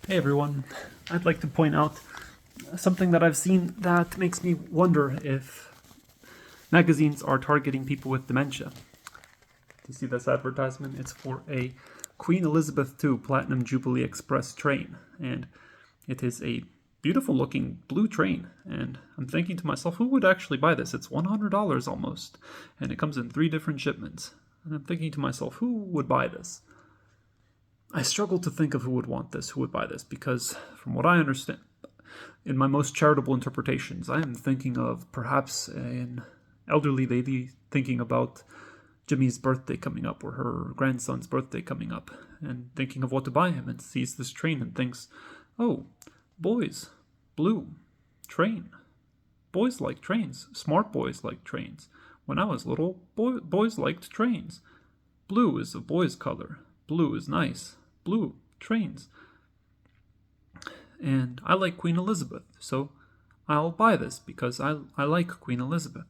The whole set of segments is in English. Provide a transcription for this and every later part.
Hey everyone, I'd like to point out something that I've seen that makes me wonder if magazines are targeting people with dementia. Do you see this advertisement? It's for a Queen Elizabeth II Platinum Jubilee Express train, and it is a beautiful looking blue train. And I'm thinking to myself, who would actually buy this? It's $100 almost, and it comes in 3 different shipments. And I'm thinking to myself, who would buy this? I struggle to think of who would want this, who would buy this, because from what I understand, in my most charitable interpretations, I am thinking of perhaps an elderly lady thinking about Jimmy's birthday coming up or her grandson's birthday coming up and thinking of what to buy him and sees this train and thinks, oh, boys, blue, train. Boys like trains. Smart boys like trains. When I was little, boys liked trains. Blue is a boy's color. Blue is nice. Blue, trains. And I like Queen Elizabeth, so I'll buy this because I like Queen Elizabeth.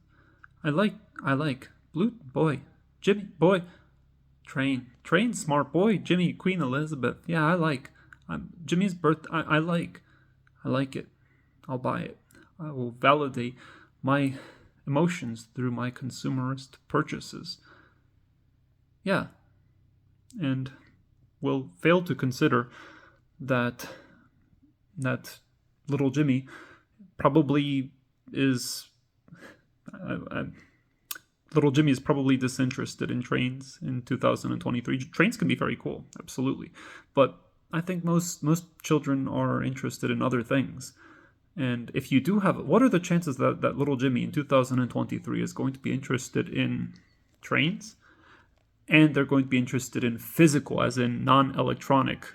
I like blue boy, Jimmy boy, train smart boy, Jimmy Queen Elizabeth. Yeah, I like. Jimmy's birth. I like it. I'll buy it. I will validate my emotions through my consumerist purchases. Yeah, and will fail to consider that little Jimmy probably is little Jimmy is probably disinterested in trains in 2023. Trains can be very cool, absolutely, but I think most children are interested in other things. And if you do have, what are the chances that little Jimmy in 2023 is going to be interested in trains? And they're going to be interested in physical, as in non-electronic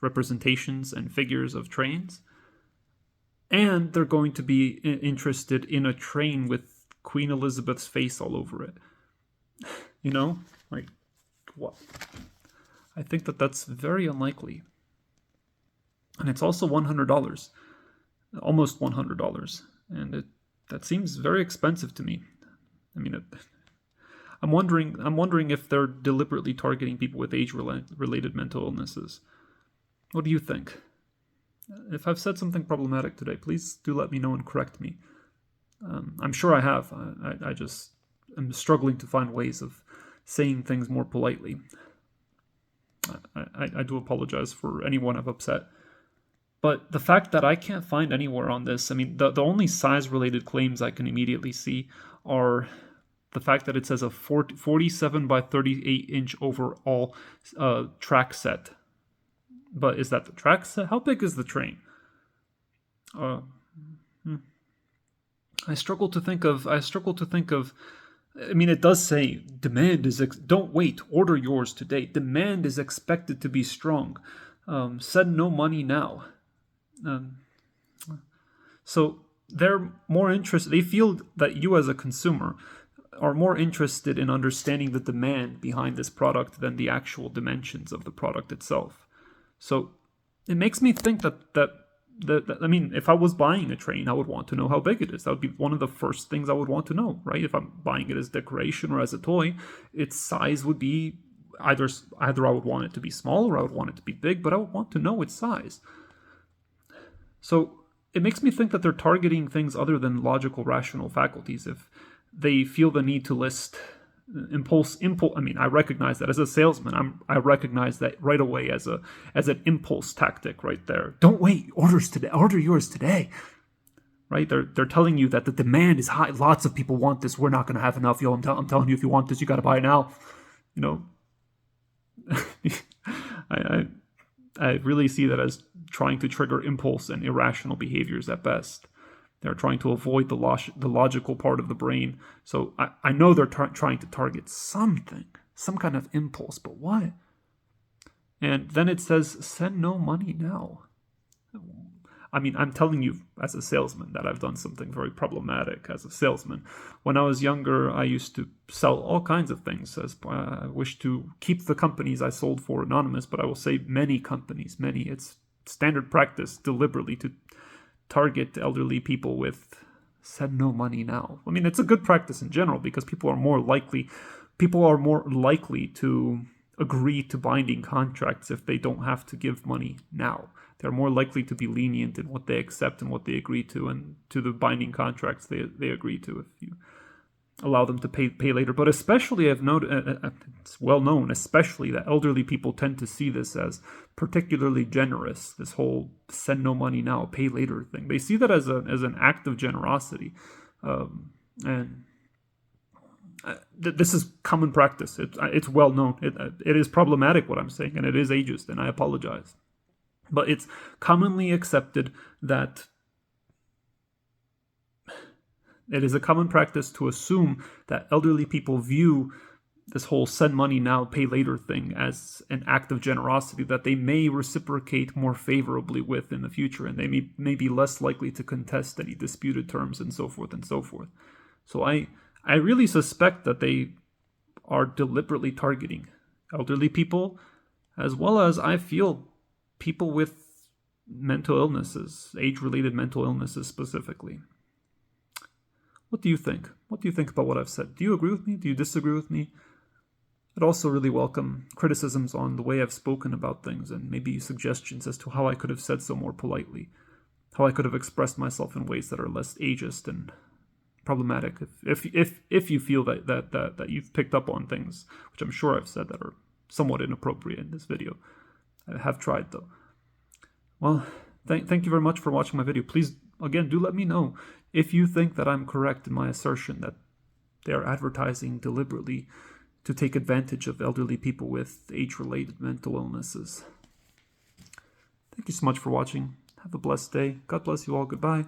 representations and figures of trains. And they're going to be interested in a train with Queen Elizabeth's face all over it. You know? Like, what? I think that's very unlikely. And it's also $100. Almost $100. And that seems very expensive to me. I mean, I'm wondering if they're deliberately targeting people with age-related mental illnesses. What do you think? If I've said something problematic today, please do let me know and correct me. I'm sure I have. I just am struggling to find ways of saying things more politely. I do apologize for anyone I've upset. But the fact that I can't find anywhere on this, I mean, the only size-related claims I can immediately see are the fact that it says a 47 by 38 inch overall track set. But is that the track set? How big is the train? I struggle to think of. I mean, it does say demand is. Don't wait. Order yours today. Demand is expected to be strong. Send no money now. So they're more interested. They feel that you, as a consumer, are more interested in understanding the demand behind this product than the actual dimensions of the product itself. So it makes me think that I mean, if I was buying a train, I would want to know how big it is. That would be one of the first things I would want to know, right? If I'm buying it as decoration or as a toy, its size would be either I would want it to be small or I would want it to be big, but I would want to know its size. So it makes me think that they're targeting things other than logical, rational faculties. If they feel the need to list impulse. I mean, I recognize that as a salesman. I recognize that right away as an impulse tactic right there. Don't wait. Order yours today. Right? They're telling you that the demand is high. Lots of people want this. We're not going to have enough. Yo, I'm telling you, if you want this, you got to buy it now. You know, I really see that as trying to trigger impulse and irrational behaviors at best. They're trying to avoid the logical part of the brain. So I know they're trying to target something, some kind of impulse, but what? And then it says, send no money now. I mean, I'm telling you as a salesman that I've done something very problematic as a salesman. When I was younger, I used to sell all kinds of things. I wish to keep the companies I sold for anonymous, but I will say many companies, many. It's standard practice deliberately to target elderly people with send no money now. I mean, it's a good practice in general because people are more likely to agree to binding contracts if they don't have to give money now. They're more likely to be lenient in what they accept and what they agree to, and to the binding contracts they agree to if you allow them to pay later. But especially, I've noted, it's well known, especially that elderly people tend to see this as particularly generous. This whole send no money now, pay later thing. They see that as an act of generosity, and this is common practice. It's well known. It is problematic what I'm saying, and it is ageist, and I apologize. But it's commonly accepted that it is a common practice to assume that elderly people view this whole send money now, pay later thing as an act of generosity that they may reciprocate more favorably with in the future, and they may be less likely to contest any disputed terms and so forth and so forth. So I really suspect that they are deliberately targeting elderly people, as well as, I feel, people with mental illnesses, age-related mental illnesses specifically. What do you think? What do you think about what I've said? Do you agree with me? Do you disagree with me? I'd also really welcome criticisms on the way I've spoken about things, and maybe suggestions as to how I could have said so more politely, how I could have expressed myself in ways that are less ageist and problematic. If you feel that you've picked up on things, which I'm sure I've said, that are somewhat inappropriate in this video. I have tried, though. Well, thank you very much for watching my video. Please, again, do let me know if you think that I'm correct in my assertion that they are advertising deliberately to take advantage of elderly people with age-related mental illnesses. Thank you so much for watching. Have a blessed day. God bless you all. Goodbye.